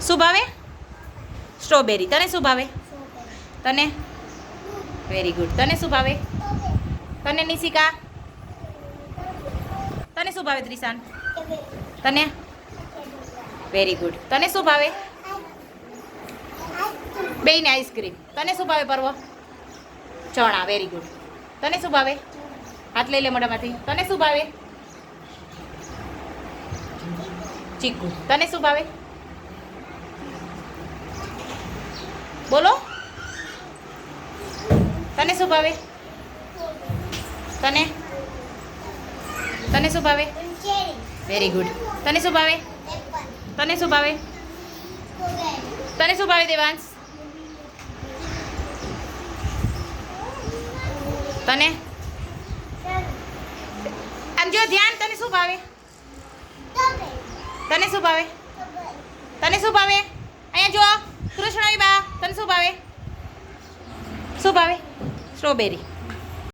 શું ભાવે? સ્ટ્રોબેરી. તને શું ભાવે? તને? Very good. તને શું ભાવે? તને નિશિકા? તને શું ભાવે ત્રિશાન? તને? Very good. તને શું ભાવે? બેયને આઈસ્ક્રીમ. તને શું ભાવે પર્વ? ચણા. Very good. તને શું ભાવે? હાથ લઈ લે મોઢામાંથી. તને શું ભાવે? ચીકુ. તને શું ભાવે? બોલો. તને શું ભાવે? તને? તને શું ભાવે? Very good. તને શું ભાવે? તને શું ભાવે? તને શું ભાવે દેવાંશ? તને? આમ જો ધ્યાન. તને શું ભાવે? તને શું ભાવે? તને શું ભાવે? અહીંયા જો કૃષ્ણવી બા. તને શું ભાવે? શું ભાવે? સ્ટ્રોબેરી.